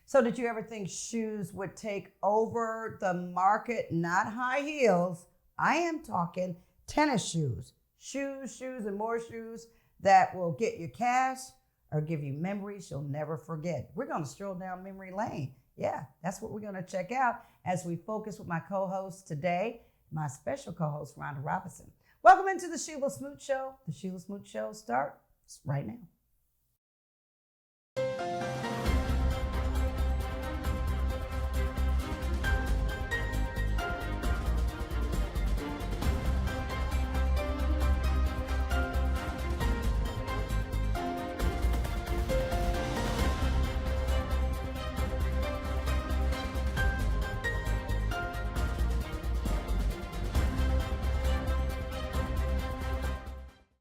So did you ever think shoes would take over the market? Not high heels. I am talking tennis shoes. Shoes, and more shoes that will get you cash or give you memories you'll never forget. We're going to stroll down memory lane. Yeah, that's what we're going to check out as we focus with my co-host today, my special co-host, Rhonda Robinson. Welcome into the Shelia Smoot Show. The Shelia Smoot Show starts right now.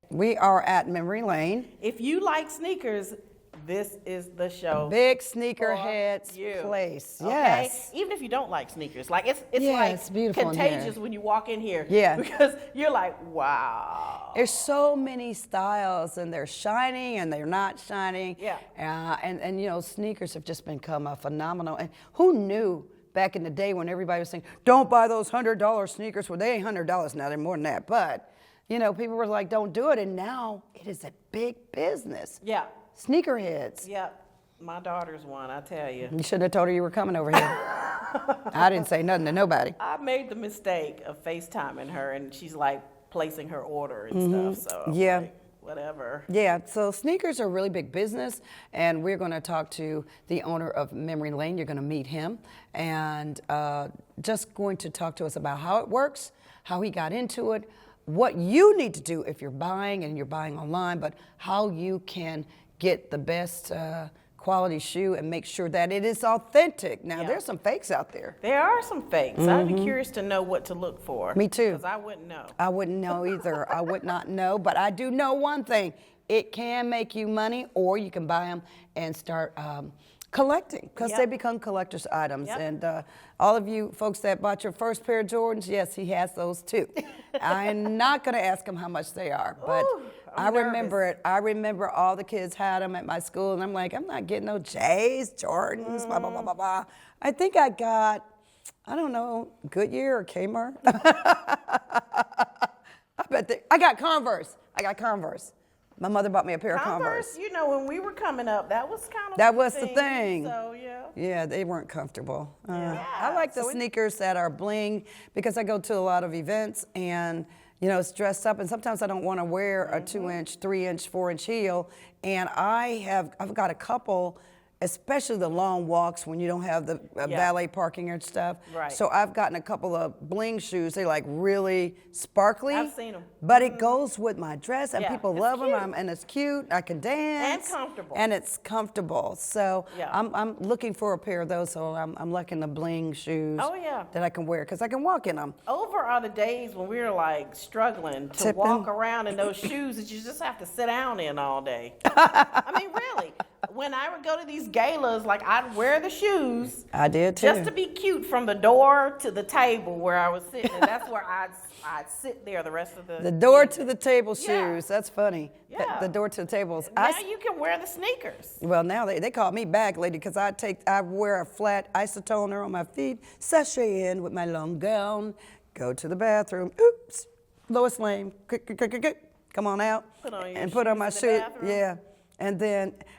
We are at Memory Lane. If you like sneakers, this is the show. Big sneakerheads place. Okay? Yes. Even if you don't like sneakers, like it's it's beautiful contagious when you walk in here. Yeah. Because you're like, wow. There's so many styles, and they're shining and they're not shining. Yeah. And you know, sneakers have just become a phenomenal. And who knew back in the day when everybody was saying, don't buy those $100 sneakers? Well, they ain't $100 now, they're more than that. But you know, people were like, don't do it. And now it is a big business. Yeah. Sneakerheads. Yeah. My daughter's one, I tell you. You shouldn't have told her you were coming over here. I didn't say nothing to nobody. I made the mistake of FaceTiming her, and she's like placing her order and stuff. So I'm like, whatever. Yeah, so sneakers are a really big business, and we're going to talk to the owner of Memory Lane. You're going to meet him, and just going to talk to us about how it works, how he got into it, what you need to do if you're buying and you're buying online, but how you can get the best quality shoe and make sure that it is authentic. Now, there's some fakes out there. There are some fakes. I'd be curious to know what to look for. Me too. Because I wouldn't know. I wouldn't know either. I would not know, but I do know one thing. It can make you money, or you can buy them and start collecting, because they become collector's items. And all of you folks that bought your first pair of Jordans, yes, he has those too. I'm not going to ask him how much they are, but I remember it. I remember all the kids had them at my school, and I'm like, I'm not getting no J's, Jordans, blah, blah, blah, blah, blah. I think I got, I don't know, Goodyear or Kmart. I got Converse. My mother bought me a pair of Converse. You know, when we were coming up, that was kind of the thing. So, yeah. Yeah, they weren't comfortable. I like the sneakers that are bling, because I go to a lot of events and, you know, it's dressed up, and sometimes I don't want to wear a 2-inch, 3-inch, 4-inch heel. And I've got a couple, especially the long walks when you don't have the valet parking and stuff. Right. So I've gotten a couple of bling shoes. They're like really sparkly. I've seen them. But it goes with my dress, and people love cute. them. And it's cute. I can dance. And comfortable. And it's comfortable. So I'm looking for a pair of those. So I'm liking the bling shoes. Oh, yeah. That I can wear, because I can walk in them. Over are the days when we were like struggling to walk around in those shoes that you just have to sit down in all day. I mean, really. When I would go to these galas, like, I'd wear the shoes. I did too. Just to be cute, from the door to the table where I was sitting. And that's where I'd sit there the rest of the door to the table shoes. Yeah. That's funny. Yeah. The door to the tables. Now you can wear the sneakers. Well, now they call me bag lady, because I wear a flat isotoner on my feet, sashay in with my long gown, go to the bathroom. Oops, Lois Lane, come on out, Put on your and put on my shoes in the shoe. bathroom. Yeah,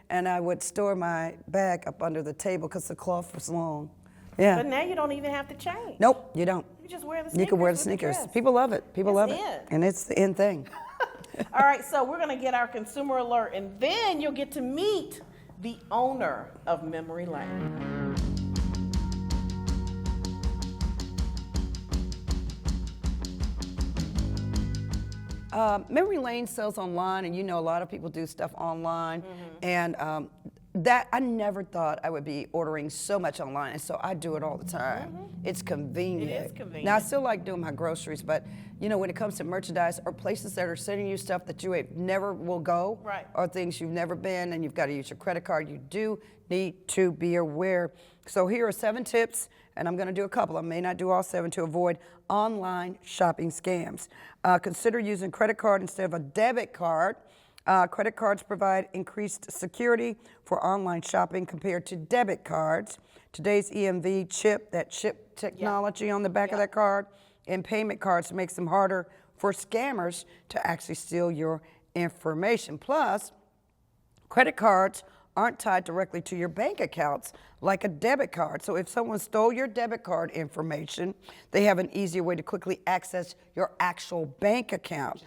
and I would store my bag up under the table because the cloth was long. Yeah. But now you don't even have to change. Nope, you don't. You just wear the sneakers. You can wear the with sneakers. dress. People love it. People love it, in. and it's the in thing. All right, so we're going to get our consumer alert, and then you'll get to meet the owner of Memory Lane. Memory Lane sells online, and you know a lot of people do stuff online, and that I never thought I would be ordering so much online, and so I do it all the time. It's convenient. It is convenient. Now I still like doing my groceries, but you know, when it comes to merchandise or places that are sending you stuff that you never will go, or things you've never been, and you've got to use your credit card, you do need to be aware. So here are 7 tips, and I'm going to do a couple. I may not do all 7, to avoid online shopping scams. Consider using credit card instead of a debit card. Credit cards provide increased security for online shopping compared to debit cards. Today's EMV chip, that chip technology on the back of that card, and payment cards makes them harder for scammers to actually steal your information. Plus, credit cards aren't tied directly to your bank accounts like a debit card. So if someone stole your debit card information, they have an easier way to quickly access your actual bank account.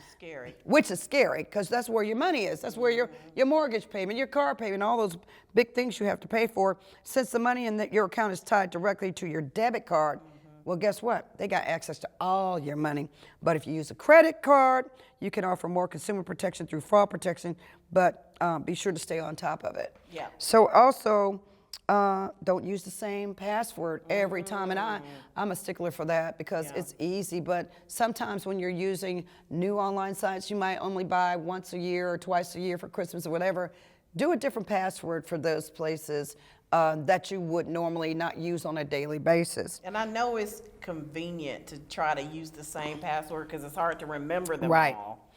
Which is scary, because that's where your money is. That's where your mortgage payment, your car payment, all those big things you have to pay for. Since the money in your account is tied directly to your debit card, well, guess what? They got access to all your money. But if you use a credit card, you can offer more consumer protection through fraud protection, but be sure to stay on top of it. Yeah. So also, don't use the same password every time. And I'm a stickler for that because it's easy. But sometimes when you're using new online sites, you might only buy once a year or twice a year for Christmas or whatever. Do a different password for those places that you would normally not use on a daily basis. And I know it's convenient to try to use the same password because it's hard to remember them all.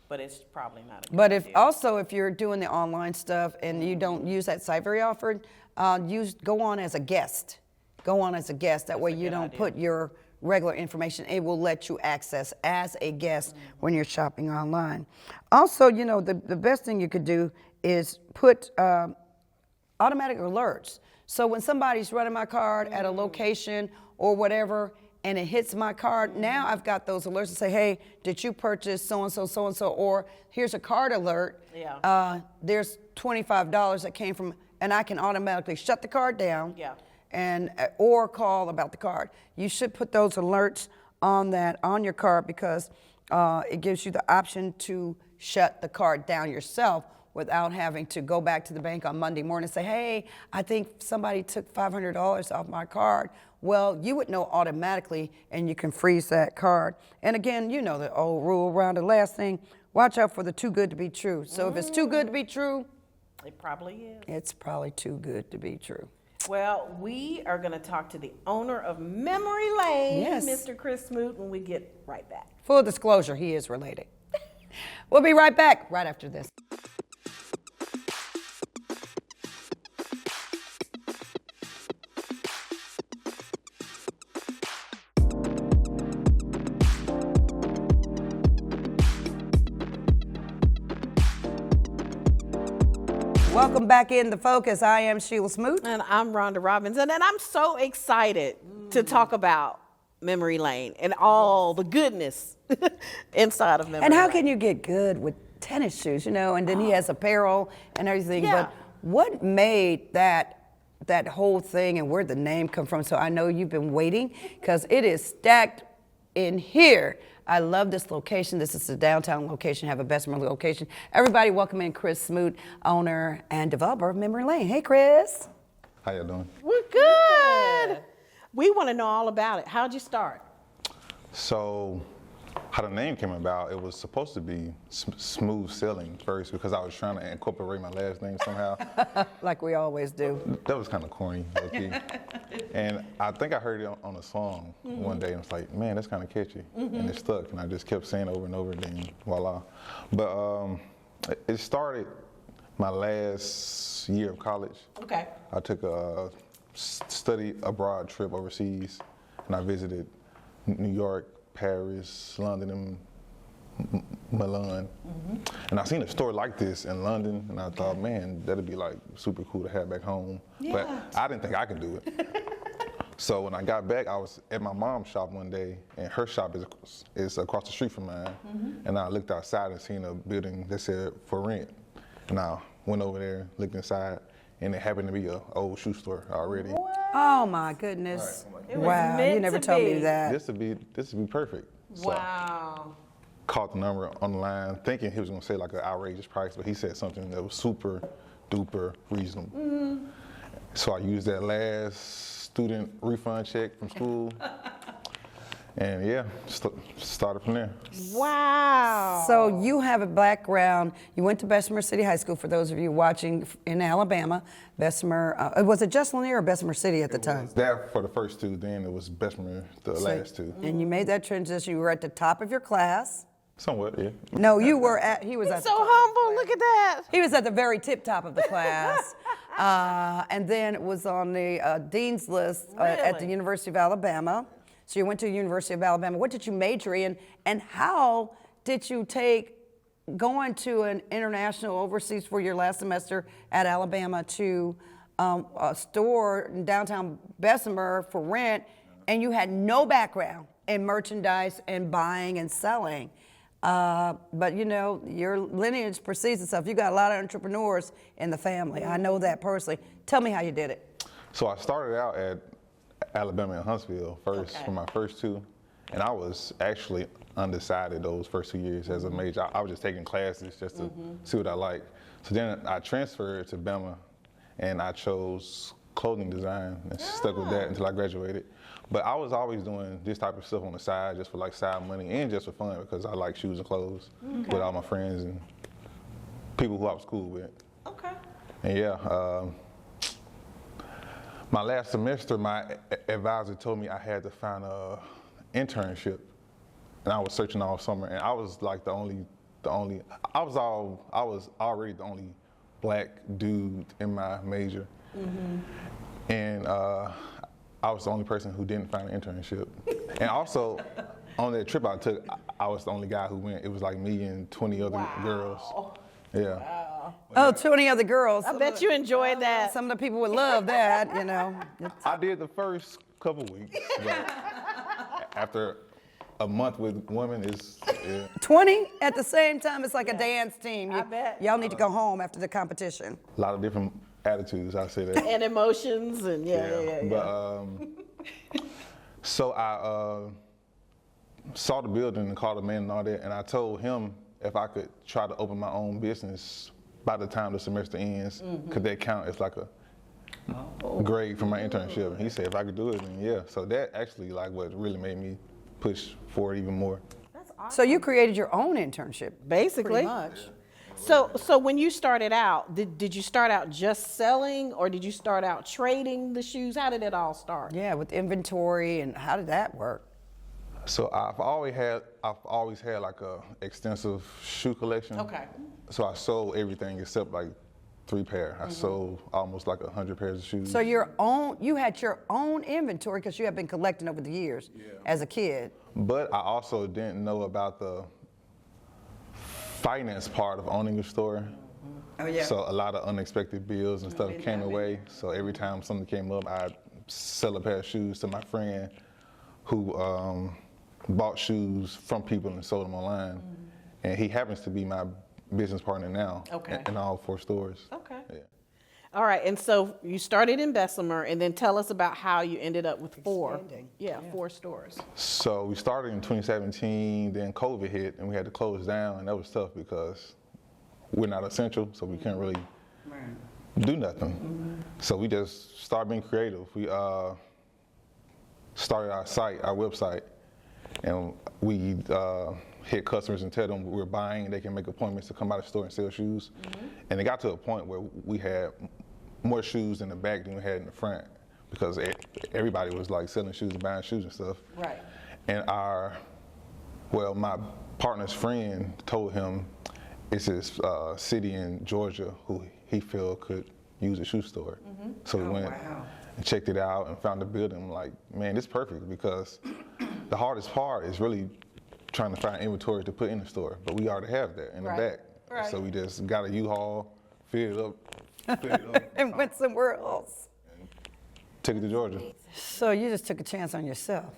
But it's probably not a good idea. If you're doing the online stuff and you don't use that site very often, go on as a guest. Go on as a guest. That way you don't put your regular information. It will let you access as a guest when you're shopping online. Also, the best thing you could do is put automatic alerts. So when somebody's running my card at a location or whatever, and it hits my card, now I've got those alerts to say, hey, did you purchase so-and-so, so-and-so, or here's a card alert. There's $25 that came from, and I can automatically shut the card down or call about the card. You should put those alerts on your card because it gives you the option to shut the card down yourself without having to go back to the bank on Monday morning and say, hey, I think somebody took $500 off my card. Well, you would know automatically, and you can freeze that card. And again, you know the old rule around the last thing, watch out for the too good to be true. So if it's too good to be true, it probably is. It's probably too good to be true. Well, we are going to talk to the owner of Memory Lane, Mr. Chris Smoot, when we get right back. Full disclosure, he is related. We'll be right back right after this. Welcome back in The Focus. I am Shelia Smoot. And I'm Rhonda Robinson. And I'm so excited to talk about Memory Lane and all the goodness inside of Memory Lane. And how can you get good with tennis shoes, and then he has apparel and everything. But what made that whole thing and where'd the name come from? So I know you've been waiting because it is stacked in here. I love this location. This is the downtown location, have a Bessemer location. Everybody welcome in Chris Smoot, owner and developer of Memory Lane. Hey, Chris. How you doing? We're good. We want to know all about it. How'd you start? So, how the name came about, it was supposed to be Smooth Sailing first because I was trying to incorporate my last name somehow. Like we always do. That was kind of corny, low-key. And I think I heard it on a song one day and was like, man, that's kind of catchy. And it stuck, and I just kept saying it over and over again, voila. But it started my last year of college. Okay. I took a study abroad trip overseas, and I visited New York, Paris, London, and Milan. And I seen a store like this in London, and I thought, man, that'd be like super cool to have back home. But I didn't think I could do it. So when I got back, I was at my mom's shop one day, and her shop is across the street from mine. And I looked outside and seen a building that said for rent. And I went over there, looked inside, and it happened to be an old shoe store already. Oh my goodness. It was Wow, meant you never to told be. me that. This would be perfect. So Wow. called the number on the line, thinking he was gonna say like an outrageous price, but he said something that was super duper reasonable. So I used that last student refund check from school, and started from there. Wow. So you have a background, you went to Bessemer City High School, for those of you watching in Alabama. Bessemer, was it just Lanier or Bessemer City at the time? That for the first two, then it was Bessemer, the last two. And you made that transition, you were at the top of your class. Somewhat, yeah. No, you were at, he was at So humble, look at that. He was at the very tip top of the class. And then it was on the dean's list at the Really? University of Alabama. So you went to the University of Alabama. What did you major in? And how did you take going to an international overseas for your last semester at Alabama to a store in downtown Bessemer for rent, and you had no background in merchandise and buying and selling? But you know, your lineage precedes itself. You got a lot of entrepreneurs in the family. I know that personally. Tell me how you did it. So I started out at Alabama and Huntsville first for my first two, and I was actually undecided those first 2 years as a major. I was just taking classes just to see what I liked. So then I transferred to Bama, and I chose clothing design and stuck with that until I graduated. But I was always doing this type of stuff on the side just for like side money and just for fun because I like shoes and clothes with all my friends and people who I was cool with. Okay. And yeah, my last semester, my advisor told me I had to find a internship, and I was searching all summer, and I was like I was already the only black dude in my major, and I was the only person who didn't find an internship, and also on that trip I took, I was the only guy who went. It was like me and 20 other girls. Yeah. Oh, 20 other girls. I bet you enjoyed that. Some of the people would love that, you know. I did the first couple weeks, but after a month with women is 20 at the same time, it's like a dance team. I bet. Y'all need to go home after the competition. a lot of different attitudes. I say that. And emotions and yeah. But so I saw the building and called the man and all that, and I told him if I could try to open my own business by the time the semester ends, could that count as like a grade for my internship? And he said if I could do it, then yeah. So that actually like what really made me push forward even more. That's awesome. So you created your own internship. Basically. Pretty much. So when you started out, did you start out just selling or did you start out trading the shoes? How did it all start? Yeah, with inventory, and how did that work? So I've always had like a extensive shoe collection. Okay. So I sold everything except like 3 pair. I sold almost like 100 pairs of shoes. So you had your own inventory because you have been collecting over the years as a kid. But I also didn't know about the finance part of owning a store. Oh yeah. So a lot of unexpected bills and stuff came away. So every time something came up, I'd sell a pair of shoes to my friend who bought shoes from people and sold them online. And he happens to be my business partner now in all 4 stores. Okay. Yeah. All right, and so you started in Bessemer, and then tell us about how you ended up with 4. Expanding. Yeah, 4 stores. So we started in 2017, then COVID hit and we had to close down, and that was tough because we're not essential, so we couldn't really do nothing. So we just started being creative. We started our site, our website, and we hit customers and tell them we're buying, they can make appointments to come by the store and sell shoes. And it got to a point where we had more shoes in the back than we had in the front because everybody was like selling shoes and buying shoes and stuff. Right. And my partner's friend told him it's this city in Georgia who he felt could use a shoe store. So we went and checked it out and found the building. I'm like, man, it's perfect because the hardest part is really trying to find inventory to put in the store, but we already have that in the back. Right. So we just got a U-Haul, filled it up, And went somewhere else. took it to Georgia. So you just took a chance on yourself.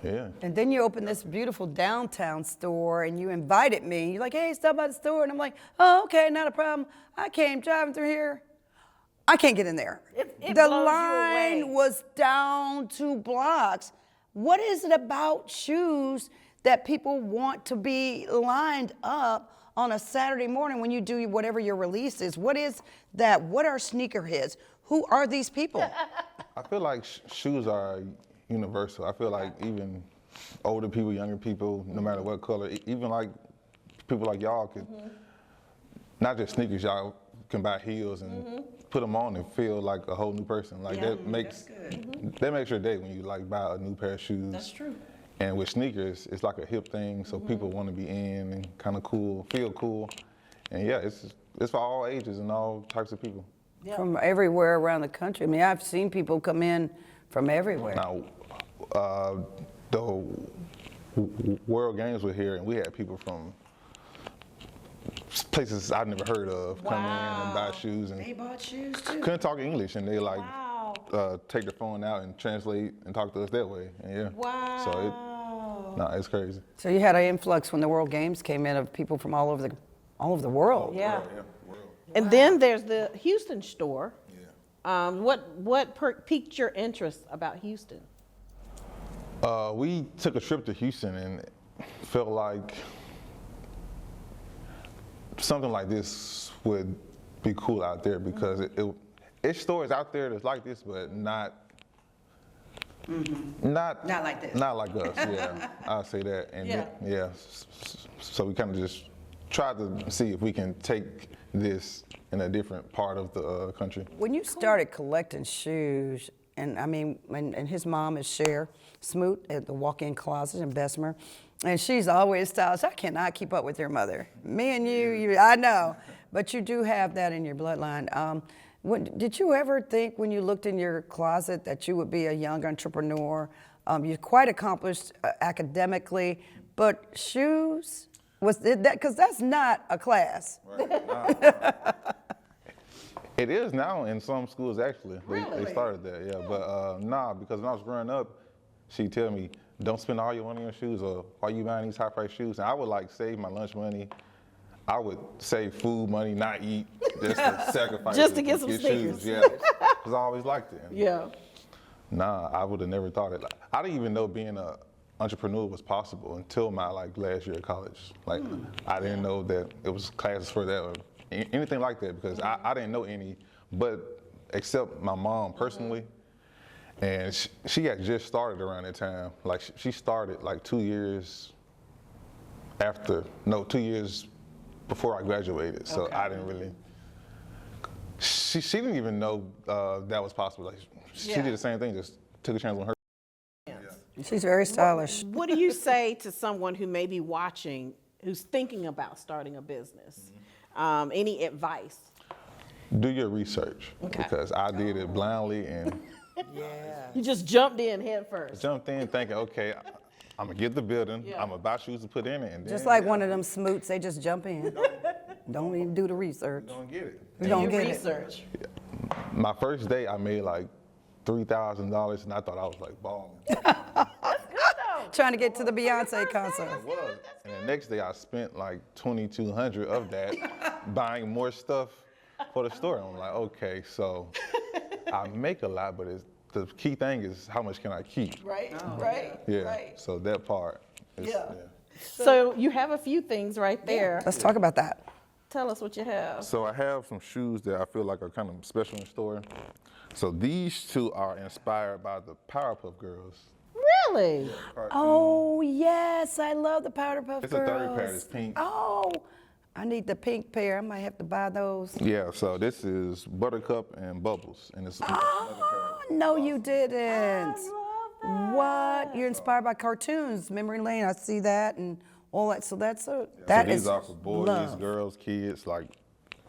Yeah. And then you opened this beautiful downtown store and you invited me. You're like, hey, stop by the store. And I'm like, oh, okay, not a problem. I came driving through here. I can't get in there. It The blows you line away. was down 2 blocks. What is it about shoes that people want to be lined up on a Saturday morning when you do whatever your release is? What is that? What are sneakerheads? Who are these people? I feel like shoes are universal. I feel like even older people, younger people, no matter what color, even like people like y'all could, not just sneakers, y'all can buy heels and put them on and feel like a whole new person. Like that makes your day when you like buy a new pair of shoes. That's true. And with sneakers, it's like a hip thing, so people want to be in and kind of cool, feel cool. And yeah, it's for all ages and all types of people. Yeah. From everywhere around the country. I mean, I've seen people come in from everywhere. Now, the World Games were here, and we had people from places I'd never heard of come in and buy shoes, and They bought shoes too. couldn't talk English, and they like Wow. take their phone out and translate and talk to us that way. And yeah, Wow. it's crazy. So you had an influx when the World Games came in of people from all over the world. Yeah. World. And then there's the Houston store. Yeah. What piqued your interest about Houston? We took a trip to Houston and felt like something like this would be cool out there because it's stores out there that's like this, but not like this. Not like us. Yeah, I'll say that. And Yeah. so we kind of just tried to see if we can take this in a different part of the country. When you started collecting shoes, and I mean, and his mom is Shelia Smoot at the walk-in closet in Bessemer, and she's always stylish. I cannot keep up with your mother. Me and you, I know, but you do have that in your bloodline. Did you ever think when you looked in your closet that you would be a young entrepreneur? You're quite accomplished academically, but shoes, was it that, because that's not a class. Right. It is now in some schools, actually. Really? They started that, yeah. But because when I was growing up, she'd tell me, don't spend all your money on shoes, or why you buying these high-price shoes? And I would like save my lunch money. I would save food money, not eat, just to sacrifice Just to get some shoes. sneakers. Yeah, because I always liked it. Yeah. Nah, I would have never thought it. I didn't even know being an entrepreneur was possible until my last year of college. Like, I didn't know that it was classes for that or anything like that, because I didn't know any, but except my mom personally. And she had just started around that time. Like, she started like 2 years before I graduated. So I didn't really, she didn't even know that was possible. Like, she did the same thing, just took a chance on her. She's very stylish. What do you say to someone who may be watching, who's thinking about starting a business? Any advice? Do your research, because I did it blindly and You just jumped in head first. jumped in thinking, okay, I'm gonna get the building, I'm gonna buy shoes to put in it, and then Just like one of them smoots, they just jump in. Don't even do the research. don't get it. You don't Your get it. research. My first day, I made like $3,000, and I thought I was like balling. Trying to get to the Beyonce concert. It was. And the next day, I spent like $2,200 of that buying more stuff for the store. I'm like, okay, so I make a lot, but the key thing is how much can I keep? Right, right, Yeah. right. So that part. Is, Yeah. So you have a few things right there. Let's talk about that. Tell us what you have. So I have some shoes that I feel like are kind of special in the store. So these two are inspired by the Powerpuff Girls. Really? Oh, yes, I love the Powder Puff It's a Girls. third pair, it's pink. Oh, I need the pink pair. I might have to buy those. Yeah, so this is Buttercup and Bubbles. And it's Oh, no, you didn't. love What? You're inspired by cartoons. Memory Lane, I see that and all that. So that So is these are for boys, love. girls, kids. Like,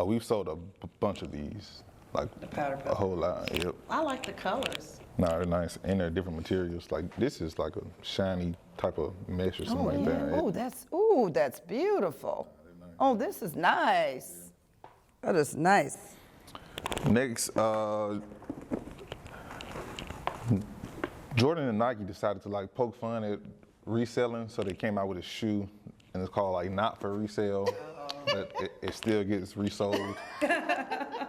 we've sold a bunch of these, like Powder a whole lot. Yep. I like the colors. No, they're nice, and they're different materials. Like this is like a shiny type of mesh or something like that. Oh, that's beautiful. Oh, this is nice. That is nice. Next, Jordan and Nike decided to like poke fun at reselling, so they came out with a shoe, and it's called like Not for Resale, but it still gets resold.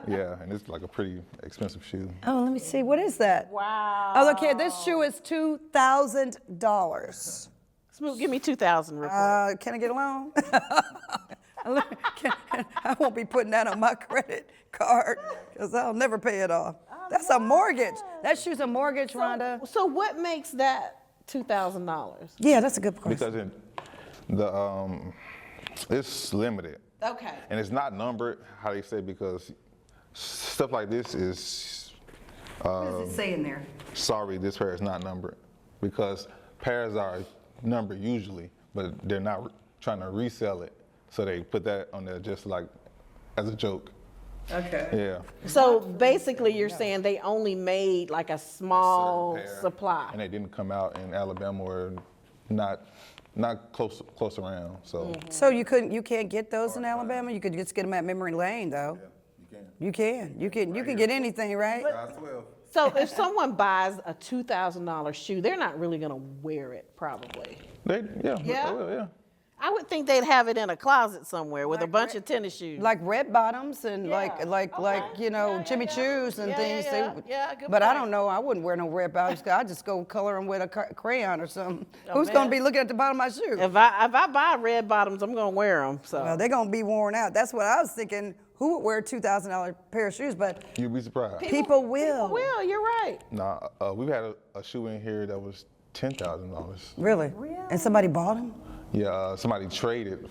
Yeah, and it's like a pretty expensive shoe. Oh, let me see. What is that? Wow. Oh, look here. This shoe is $2,000. Smoot, give me 2,000 real quick. Can I get a loan? I won't be putting that on my credit card because I'll never pay it off. That's a mortgage. That shoe's a mortgage, Rhonda. So what makes that $2,000? Yeah, that's a good question. Because it's limited. Okay. And it's not numbered, how they say, because stuff like this is, What does it say in there? sorry, this pair is not numbered. Because pairs are number usually, but they're not trying to resell it. So they put that on there just like as a joke. Okay. Yeah. So basically, you're saying they only made like a small Certain pair, supply. and they didn't come out in Alabama or not close around. So So you can't get those in Alabama? You could just get them at Memory Lane, though. you can. You can get anything, right? Size 12. So if someone buys a $2,000 shoe, they're not really gonna wear it, probably. Yeah. Yeah? I would think they'd have it in a closet somewhere with a bunch of tennis shoes. Like red bottoms and Yeah. like Jimmy Choos and things. Good But I point. don't know. I wouldn't wear no red bottoms. I just go color them with a crayon or something. Oh, Who's man. gonna be looking at the bottom of my shoe? If I buy red bottoms, I'm gonna wear them. So Well, they're gonna be worn out. That's what I was thinking. Who would wear a $2,000 pair of shoes? But You'd be surprised. people will. People will. You're right. Nah, we've had a shoe in here that was $10,000. Really? And somebody bought them? Yeah, somebody traded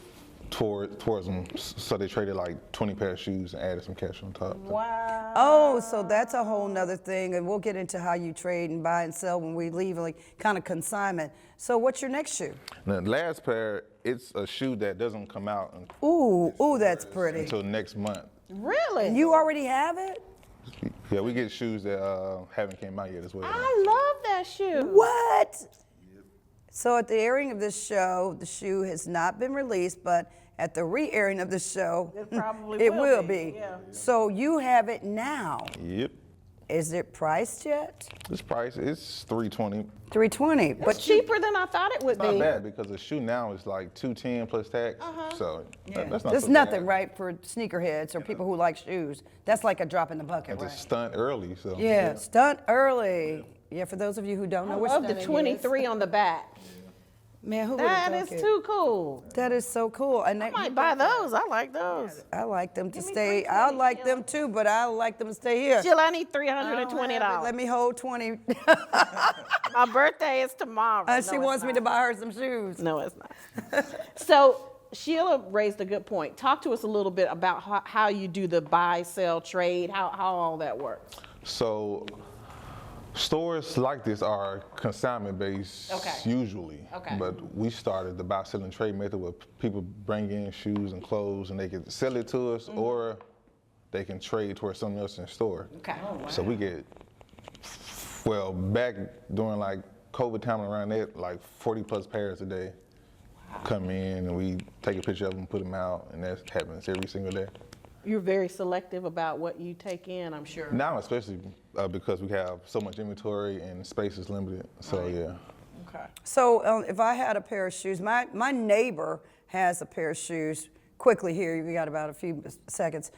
towards them, so they traded like 20 pair of shoes and added some cash on top. Wow. Oh, so that's a whole nother thing, and we'll get into how you trade and buy and sell when we leave, like kind of consignment. So what's your next shoe? The last pair, it's a shoe that doesn't come out Ooh, that's pretty. until next month. Really? You already have it? Yeah, we get shoes that haven't came out yet as well. I love that shoe. What? So at the airing of this show, the shoe has not been released, but at the re-airing of the show, It probably it will will be, be. yeah. So you have it now. Yep. Is it priced yet? This price is $320. $320. But cheaper than I thought it would Not be. bad because the shoe now is like $210 plus tax. So that's not There's so nothing, bad. right, for sneakerheads or people who like shoes. That's like a drop in the bucket, And to right? stunt early, so. Yeah, stunt early. Yeah, for those of you who don't know I what love the stunting 23 on the back. is. Man, who would have That thunk is it? too cool. That is so cool. And I might buy those. I like those. I like them to Give me stay. $320, I like Sheila. them too, but I like them to stay here. Jill, I need I don't have it. $320. Let me hold 20. My birthday is tomorrow. No, She it's wants me to not. buy her some shoes. No, it's not. So Sheila raised a good point. Talk to us a little bit about how you do the buy, sell, trade, how all that works. So stores like this are consignment based Okay. usually. Okay. But we started the buy, sell, and trade method where people bring in shoes and clothes and they can sell it to us or they can trade towards something else in the store. Okay. So we get, well, back during like COVID time around that, like 40 plus pairs a day come in and we take a picture of them, put them out, and that happens every single day. You're very selective about what you take in, I'm sure. Now, especially because we have so much inventory and space is limited. So yeah. Okay. So if I had a pair of shoes, my neighbor has a pair of shoes. Quickly here, we got about a few seconds,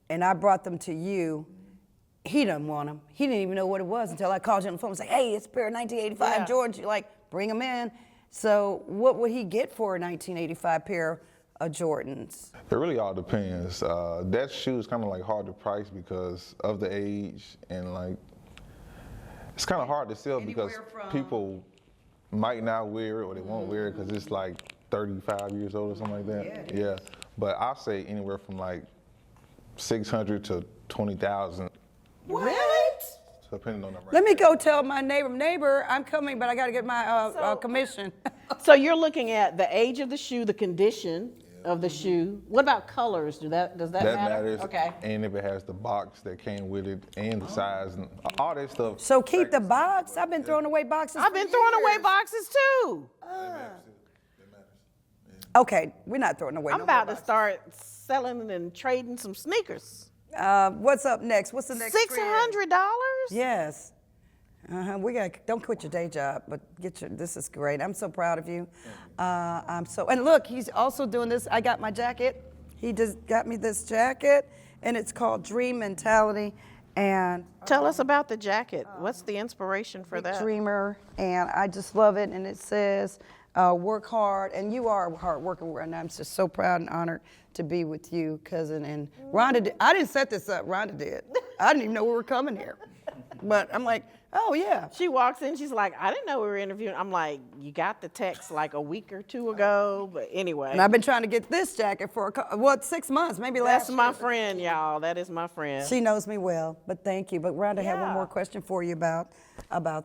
and I brought them to you. He doesn't want them. He didn't even know what it was until I called you on the phone and said, hey, it's a pair of 1985 Yeah. Jordans. You're like, bring them in. So what would he get for a 1985 pair of Jordans? It really all depends. That shoe is kind of like hard to price because of the age and like it's kind of hard to sell because Anywhere from- people might not wear it or they won't wear it because it's like 35 years old or something like that. Yeah. But I'll say anywhere from like 600 to 20,000, What? depending on the range. Let me go tell my neighbor, I'm coming, but I got to get my commission. So you're looking at the age of the shoe, the condition of the shoe. What about colors? Does that That matter? matters. Okay. And if it has the box that came with it and the size and all that stuff. So keep the box. I've been throwing away boxes. I've been for throwing away years. boxes too. Okay, we're not throwing away. I'm no about more to start selling and trading some sneakers. boxes. What's up next? What's the next? trend? $600? Yes. We got. Don't quit your day job, but get your. This is great. I'm so proud of you. And look, he's also doing this. I got my jacket. He just got me this jacket, and it's called Dream Mentality, and Tell us about the jacket. What's the inspiration for that? Dreamer, and I just love it. And it says, "Work hard," and you are a hard worker, and I'm just so proud and honored to be with you, cousin. And Rhonda, I didn't set this up. Rhonda did. I didn't even know we were coming here. But I'm like, oh yeah. She walks in, she's like, I didn't know we were interviewing. I'm like, you got the text like a week or two ago, but anyway. And I've been trying to get this jacket for 6 months, maybe last That's year. my friend, y'all. That is my friend. She knows me well, but thank you. But Rhonda, I have one Yeah. more question for you about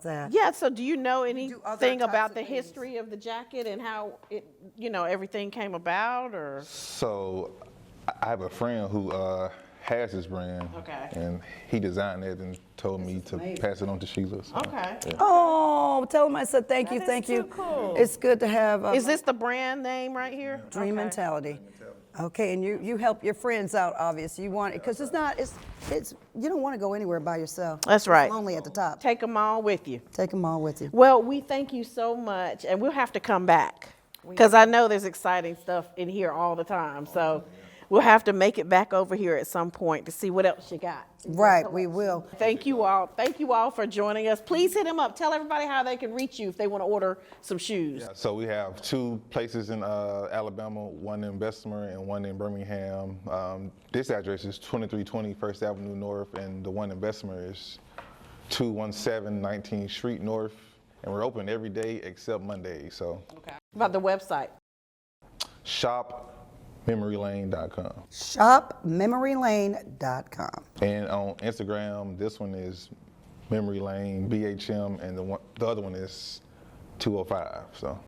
that. Yeah, so do you know other anything types about of the things. history of the jacket and how it, everything came about, or? So I have a friend who has this brand. Okay. And he designed it and told me to pass it on to Shelia. So, Okay. yeah. Oh, tell him I said thank you, That is thank you. too cool. It's good to have Is this the brand name right here? Dream Okay. Mentality. Okay, and you help your friends out, obviously. You want it, because it's you don't want to go anywhere by yourself. That's right. It's lonely at the top. Take them all with you. Take them all with you. Well, we thank you so much, and we'll have to come back because I know there's exciting stuff in here all the time. So we'll have to make it back over here at some point to see what else you got. Right, we will. Thank you all. Thank you all for joining us. Please hit him up. Tell everybody how they can reach you if they want to order some shoes. Yeah, so we have 2 places in Alabama, one in Bessemer and one in Birmingham. This address is 2320 First Avenue North, and the one in Bessemer is 217 19th Street North. And we're open every day except Monday. So Okay. About the website. shopmemorylane.com. Shopmemorylane.com. And on Instagram, this one is Memory Lane BHM, and the other one is 205. So.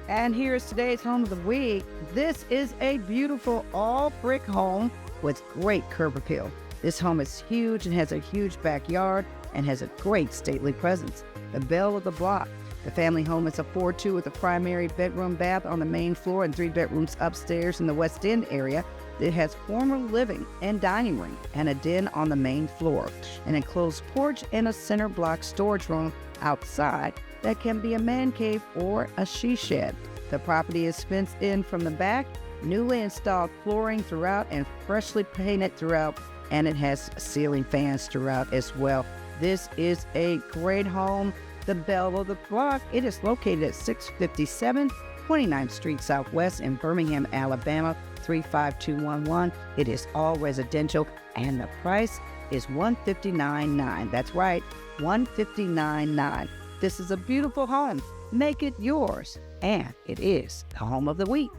And here's today's home of the week. This is a beautiful all brick home with great curb appeal. This home is huge and has a huge backyard and has a great stately presence. The belle of the block. The family home is a 4-2 with a primary bedroom bath on the main floor and 3 bedrooms upstairs in the West End area. It has formal living and dining room and a den on the main floor, an enclosed porch and a center block storage room outside that can be a man cave or a she shed. The property is fenced in from the back, newly installed flooring throughout and freshly painted throughout, and it has ceiling fans throughout as well. This is a great home, the belle of the block. It is located at 657 29th Street Southwest in Birmingham, Alabama, 35211. It is all residential, and the price is $159,900. That's right, $159,900. This is a beautiful home. Make it yours. And it is the home of the week.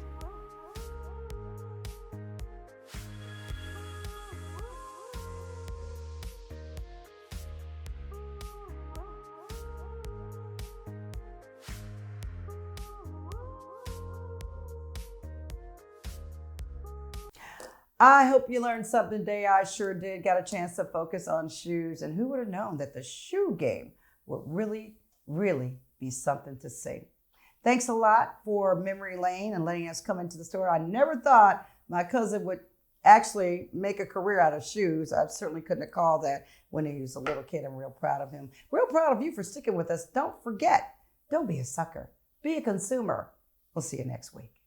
I hope you learned something today. I sure did. Got a chance to focus on shoes. And who would have known that the shoe game would really be something to see. Thanks a lot for Memory Lane and letting us come into the store. I never thought my cousin would actually make a career out of shoes. I certainly couldn't have called that when he was a little kid. I'm real proud of him. Real proud of you for sticking with us. Don't forget, don't be a sucker. Be a consumer. We'll see you next week.